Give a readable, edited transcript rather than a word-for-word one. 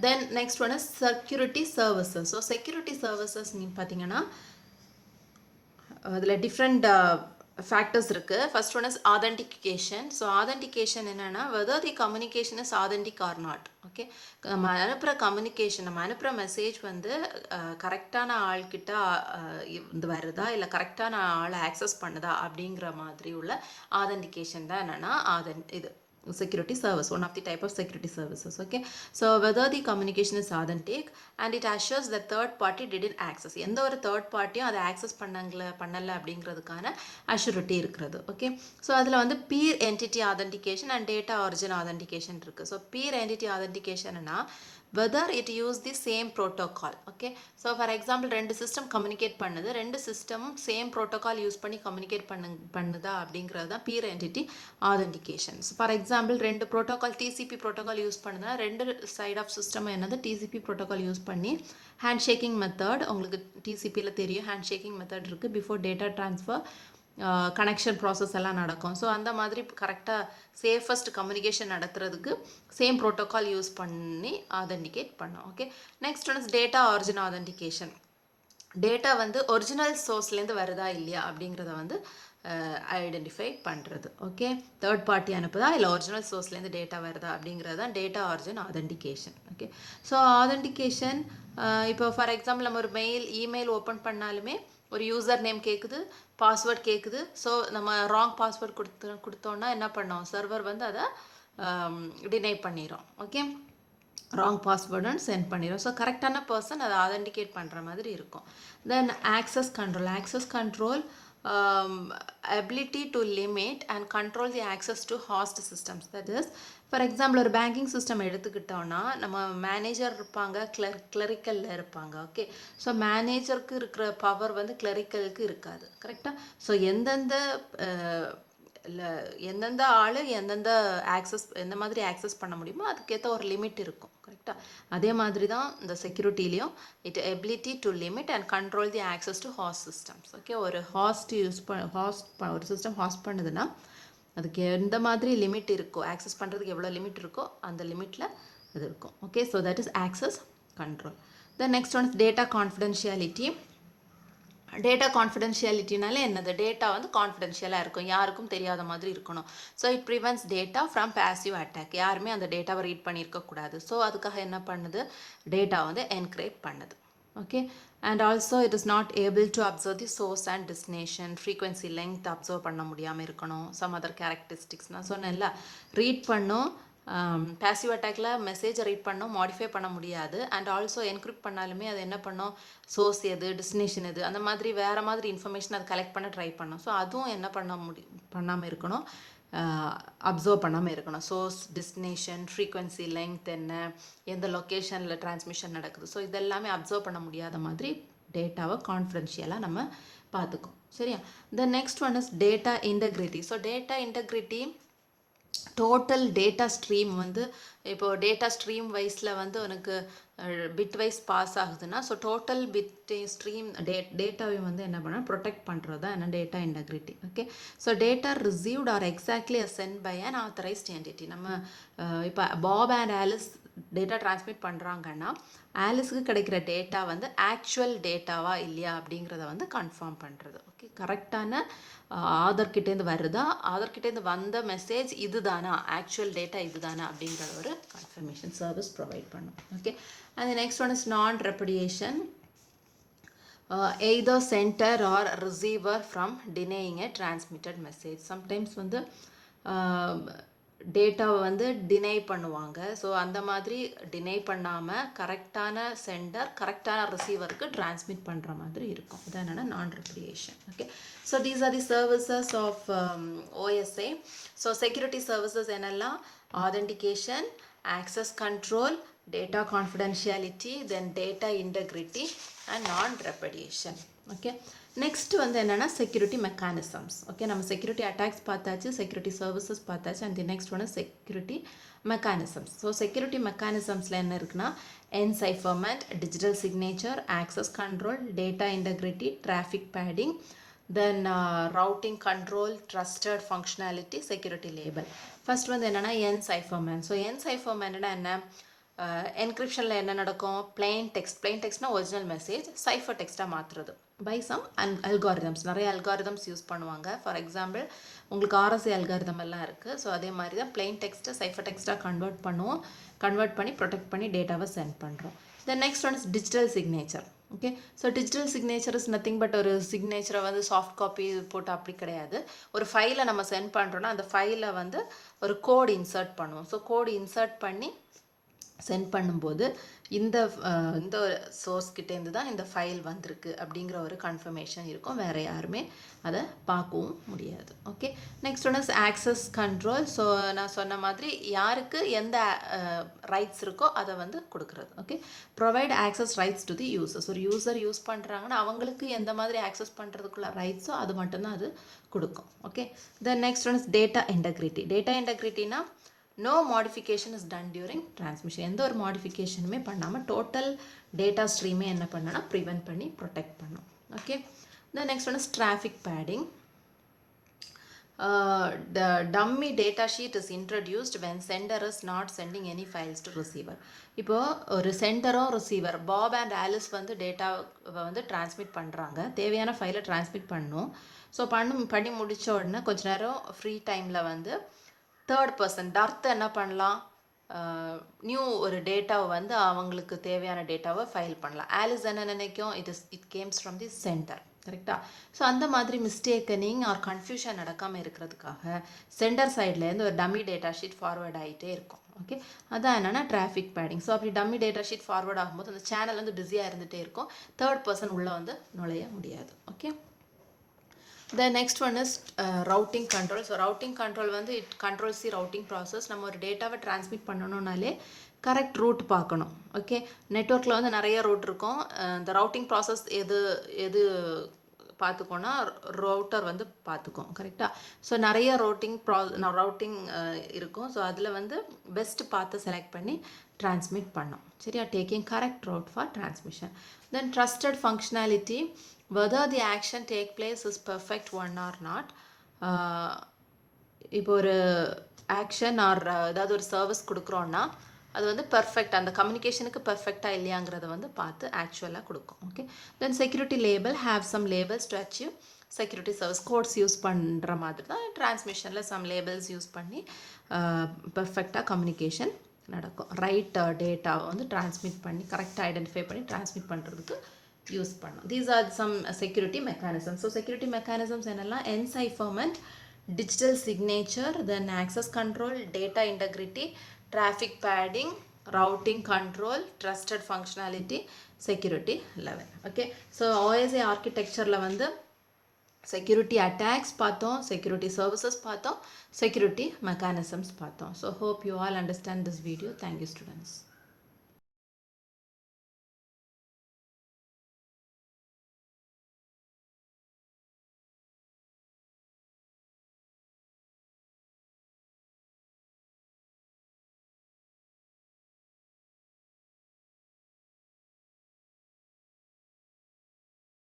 Then next one is security services. So security services நீங்கள் பார்த்தீங்கன்னா அதில் டிஃப்ரெண்ட் ஃபேக்டர்ஸ் இருக்குது. First one is authentication. So authentication என்னென்னா whether the communication is authentic or not. Okay, நம்ம அனுப்புகிற communication, நம்ம அனுப்புகிற மெசேஜ் வந்து கரெக்டான ஆள்கிட்ட இது வருதா இல்லை கரெக்டான ஆளை ஆக்சஸ் பண்ணுதா அப்படிங்கிற மாதிரி உள்ள ஆதென்டிகேஷன் தான் என்னென்னா இது security service, one of the type of security services. Okay, so whether the communication is authentic and it assures that third party didn't access, எந்த ஒரு third partyயும் அதை access பண்ணல அப்படிங்கிறதுக்கான assurity இருக்கிறது. Okay, so அதில் வந்து peer entity authentication and data origin authentication இருக்கு. So peer entity authenticationனா whether it use the same protocol. Okay, so for example ரெண்டு சிஸ்டம் கம்யூனிகேட் பண்ணுது, ரெண்டு சிஸ்டமும் சேம் ப்ரோட்டோகால் யூஸ் பண்ணி கம்யூனிகேட் பண்ணுதா அப்படிங்கிறது தான் பியர் என்டிட்டி ஆதென்டிகேஷன்ஸ். ஃபார் எக்ஸாம்பிள் ரெண்டு ப்ரோட்டோகால் டிசிபி ப்ரோட்டோகால் யூஸ் பண்ணுதுன்னா ரெண்டு சைட் ஆஃப் சிஸ்டம் என்னது டிசிபி ப்ரோட்டோகால் யூஸ் பண்ணி ஹேண்ட் ஷேக்கிங் மெத்தட், உங்களுக்கு டிசிபியில் தெரியும் ஹேண்ட் ஷேக்கிங் மெத்தட் இருக்குது, before data transfer connection process எல்லாம் நடக்கும். ஸோ அந்த மாதிரி கரெக்டாக சேஃபஸ்ட் கம்யூனிகேஷன் நடத்துறதுக்கு சேம் ப்ரோட்டோகால் யூஸ் பண்ணி ஆதென்டிகேட் பண்ணோம். Okay, next one is data origin authentication. Data வந்து ஒரிஜினல் சோர்ஸ்லேருந்து வருதா இல்லையா அப்படிங்கிறத வந்து ஐடென்டிஃபை பண்ணுறது. ஓகே, தேர்ட் பார்ட்டி அனுப்புதா இல்லை ஒரிஜினல் சோர்ஸ்லேருந்து டேட்டா வருதா அப்படிங்கிறது தான் data origin authentication. Okay, so authentication இப்போ ஃபார் எக்ஸாம்பிள் நம்ம ஒரு இமெயில் ஓப்பன் பண்ணாலுமே ஒரு யூசர் நேம் கேட்குது, பாஸ்வேர்ட் கேட்குது. ஸோ நம்ம ராங் பாஸ்வேர்ட் கொடுத்தோன்னா என்ன பண்ணோம், சர்வர் வந்து அதை டினை பண்ணிடும். ஓகே, ராங் பாஸ்வேர்டுன்னு சென்ட் பண்ணிடும். ஸோ கரெக்டான பர்சன் அதை ஆதென்டிகேட் பண்ணுற மாதிரி இருக்கும். Then access control ability to limit and control the access to host systems. That is, for example ஒரு பேங்கிங் சிஸ்டம் எடுத்துக்கிட்டோன்னா நம்ம மேனேஜர் இருப்பாங்க, கிளரிக்கலில் இருப்பாங்க. ஓகே, ஸோ மேனேஜருக்கு இருக்கிற பவர் வந்து கிளரிக்கலுக்கு இருக்காது. கரெக்டாக? ஸோ எந்தெந்த ஆள் எந்தெந்த எந்த மாதிரி ஆக்சஸ் பண்ண முடியுமோ அதுக்கேற்ற ஒரு லிமிட் இருக்கும். கரெக்டாக? அதே மாதிரி தான் இந்த செக்யூரிட்டிலையும் ability to limit and control the access to host systems. Okay, ஒரு ஒரு சிஸ்டம் ஹாஸ்ட் பண்ணுதுன்னா அதுக்கு எந்த மாதிரி லிமிட் இருக்கோ, ஆக்சஸ் பண்ணுறதுக்கு எவ்வளோ லிமிட் இருக்கோ அந்த லிமிட்டில் இது இருக்கும். Okay, so that is access control. Then next one data confidentiality. Data கான்ஃபிடென்ஷியாலிட்டினால என்னது, டேட்டா வந்து கான்ஃபிடென்ஷியலாக இருக்கும், யாருக்கும் தெரியாத மாதிரி இருக்கணும். So it prevents data from passive attack, யாருமே அந்த டேட்டாவை ரீட் பண்ணியிருக்கக்கூடாது. ஸோ அதுக்காக என்ன பண்ணுது, டேட்டா வந்து என்கிரிப்ட் பண்ணுது. Okay, and also it is not able to observe the source and destination, frequency length observe பண்ண முடியாமல் இருக்கணும். சம் அதர் கேரக்டரிஸ்டிக்ஸ் நான் சொன்னேன்ல, ரீட் பண்ணும், பேசிவ் அட்டாக்ல மெசேஜை ரீட் பண்ணோம், மாடிஃபை பண்ண முடியாது. அண்ட் ஆல்சோ என்கிரிப்ட் பண்ணாலுமே அது என்ன பண்ணோம், சோர்ஸ் எது டெஸ்டினேஷன் எது அந்த மாதிரி வேறு மாதிரி இன்ஃபர்மேஷன் அது கலெக்ட் பண்ண ட்ரை பண்ணோம். ஸோ அதுவும் என்ன பண்ணாமல் இருக்கணும், அப்சர்வ் பண்ணாமல் இருக்கணும். சோர்ஸ், டெஸ்டினேஷன், ஃப்ரீக்வன்சி லெங்த் என்ன, எந்த லொக்கேஷனில் டிரான்ஸ்மிஷன் நடக்குது, ஸோ இதெல்லாமே அப்சர்வ் பண்ண முடியாத மாதிரி டேட்டாவை கான்ஃபிடென்ஷியலாக நம்ம பார்த்துக்கோம். சரியா? The next one is data integrity. So data integrity total data stream வந்து இப்போ டேட்டா ஸ்ட்ரீம் வைஸில் வந்து உனக்கு பிட் வைஸ் பாஸ் ஆகுதுன்னா, ஸோ டோட்டல் பிட் ஸ்ட்ரீம் டேட்டாவையும் வந்து என்ன பண்ணால் ப்ரொடெக்ட் பண்ணுறது தான் என்ன data integrity. Okay, so data received are exactly sent by unauthorised entity. நம்ம இப்போ Bob and Alice data transmit பண்ணுறாங்கன்னா ஆலிஸுக்கு கிடைக்கிற டேட்டா வந்து ஆக்சுவல் டேட்டாவா இல்லையா அப்படிங்கிறத வந்து கன்ஃபார்ம் பண்ணுறது. ஓகே, கரெக்டான ஆதர்கிட்டேருந்து வருதா, ஆதர்கிட்டேருந்து வந்த மெசேஜ் இதுதானா, ஆக்சுவல் டேட்டா இதுதானா அப்படிங்கிற ஒரு கன்ஃபர்மேஷன் சர்வீஸ் ப்ரொவைட் பண்ணும். Okay, and next one is நான் ரெப்புடியேஷன். either sender or receiver from denying a transmitted message. Sometimes வந்து டேட்டாவை வந்து டினை பண்ணுவாங்க. ஸோ அந்த மாதிரி டினை பண்ணாமல் கரெக்டான சென்டர் கரெக்டான ரிசீவருக்கு டிரான்ஸ்மிட் பண்ணுற மாதிரி இருக்கும். இது என்னென்னா non repudiation. Okay, so these are the services of OSI. So security services என்னெல்லாம், authentication, access control, data confidentiality, then data integrity and non-repudiation. Okay, next வந்து என்னன்னா security mechanisms. Okay, நம்ம security attacks பார்த்தாச்சு, security services பார்த்தாச்சு, and the next one is security mechanisms. So security mechanismsல என்ன இருக்குன்னா, encipherment, digital signature, access control, data integrity, traffic padding, then routing control, trusted functionality, security label. First வந்து என்னன்னா encipherment. So encipherment என்ன, என்கிரிப்ஷனில் என்ன நடக்கும், plain டெக்ஸ்ட்னா original message cipher டெக்ஸ்ட்டாக மாற்றுறது by some algorithms. நிறைய algorithms use பண்ணுவாங்க. ஃபார் எக்ஸாம்பிள் உங்களுக்கு RSA algorithm எல்லாம் இருக்குது. ஸோ அதே மாதிரி தான் plain டெக்ஸ்ட்டை சைஃபர் டெக்ஸ்ட்டாக கன்வெர்ட் பண்ணி ப்ரொடெக்ட் பண்ணி டேட்டாவை சென்ட் பண்ணுறோம். தென் next one is digital signature. Okay, so digital signature is nothing but ஒரு சிக்னேச்சரை வந்து சாஃப்ட் காப்பி போட்டு அப்படி கிடையாது. ஒரு ஃபைலை நம்ம சென்ட் பண்ணுறோன்னா அந்த ஃபைலை வந்து ஒரு கோடு இன்சர்ட் பண்ணுவோம். ஸோ கோடு இன்சர்ட் பண்ணி சென்ட் பண்ணும்போது இந்த சோர்ஸ் கிட்டேருந்து தான் இந்த ஃபைல் வந்திருக்கு அப்படிங்கிற ஒரு கன்ஃபர்மேஷன் இருக்கும். வேறு யாருமே அதை பார்க்கவும் முடியாது. Okay, next one is access control. So நான் சொன்ன மாதிரி யாருக்கு எந்த ரைட்ஸ் இருக்கோ அதை வந்து கொடுக்குறது. Okay, provide access rights to the users. ஒரு யூசர் யூஸ் பண்ணுறாங்கன்னா அவங்களுக்கு எந்த மாதிரி ஆக்சஸ் பண்ணுறதுக்குள்ள ரைட்ஸோ அது மட்டும்தான் அது கொடுக்கும். Okay, then next one is data integrity. Data இன்டெக்ரிட்டினா no modification is done during transmission. எந்த ஒரு மாடிஃபிகேஷனுமே பண்ணாமல் டோட்டல் டேட்டா ஸ்ட்ரீமே என்ன பண்ணனா ப்ரிவென்ட் பண்ணி ப்ரொடெக்ட் பண்ணும். Okay, the next one is traffic padding. The dummy data sheet is introduced when sender is not sending any files to receiver. இப்போது ஒரு சென்டரும் receiver pop and Alice வந்து டேட்டாவை வந்து டிரான்ஸ்மிட் பண்ணுறாங்க. தேவையான ஃபைலை டிரான்ஸ்மிட் பண்ணும். ஸோ பண்ணி முடித்த உடனே கொஞ்ச நேரம் ஃப்ரீ டைமில் வந்து தேர்ட் பர்சன் டர்த் என்ன பண்ணலாம், நியூ ஒரு டேட்டாவை வந்து அவங்களுக்கு தேவையான டேட்டாவை ஃபைல் பண்ணலாம். ஆலிஸ் என்ன நினைக்கும், it games from the centre. கரெக்டாக? ஸோ அந்த மாதிரி மிஸ்டேக்கனிங் ஆர் கன்ஃபியூஷன் நடக்காமல் இருக்கிறதுக்காக சென்டர் சைட்லேருந்து ஒரு டம்மி டேட்டா ஷீட் ஃபார்வர்ட் ஆகிட்டே இருக்கும். ஓகே, அதான் என்னென்னா டிராஃபிக் பேடிங். ஸோ அப்படி டம்மி டேட்டா ஷீட் ஃபார்வர்ட் ஆகும்போது அந்த சேனல் வந்து பிஸியாக இருந்துகிட்டே இருக்கும். தேர்ட் பர்சன் உள்ளே வந்து நுழைய முடியாது. Okay, the next one is routing control. So routing control வந்து it controls the routing process. நம்ம ஒரு டேட்டாவை டிரான்ஸ்மிட் பண்ணணும்னாலே கரெக்ட் ரூட் பார்க்கணும். ஓகே, நெட்வொர்க்கில் வந்து நிறைய ரூட் இருக்கும். இந்த ரவுட்டிங் ப்ராசஸ் எது பார்த்துக்கோன்னா ரவுட்டர் வந்து பார்த்துக்கும். கரெக்டாக? ஸோ நிறைய ரவுட்டிங் இருக்கும். ஸோ அதில் வந்து பெஸ்ட் பார்த்து செலக்ட் பண்ணி டிரான்ஸ்மிட் பண்ணோம். சரியா? Taking correct route for transmission. Then trusted functionality. whether the action take place is perfect one or not. இப்போ ஒரு ஆக்ஷன் ஆர் ஏதாவது ஒரு சர்வீஸ் கொடுக்குறோன்னா அது வந்து பர்ஃபெக்ட், அந்த கம்யூனிகேஷனுக்கு பர்ஃபெக்டாக இல்லையாங்கிறத வந்து பார்த்து ஆக்சுவலாக கொடுக்கும். Okay, then security label have some labels to achieve security service. Codes use பண்ணுற மாதிரி தான் டிரான்ஸ்மிஷனில் சம் லேபிள்ஸ் யூஸ் பண்ணி பர்ஃபெக்டாக கம்யூனிகேஷன் நடக்கும். ரைட் டேட்டாவை வந்து டிரான்ஸ்மிட் பண்ணி கரெக்டாக ஐடென்டிஃபை பண்ணி டிரான்ஸ்மிட் பண்ணுறதுக்கு யூஸ் பண்ணோம். These are some security mechanisms. So security mechanisms என்னெல்லாம், encipherment, digital signature, then access control, data integrity, traffic padding, routing control, trusted functionality, security level. Okay, so OSI ஆர்கிடெக்சரில் வந்து security attacks பார்த்தோம், security services பார்த்தோம், security mechanisms பார்த்தோம். So hope you all understand this video. Thank you students.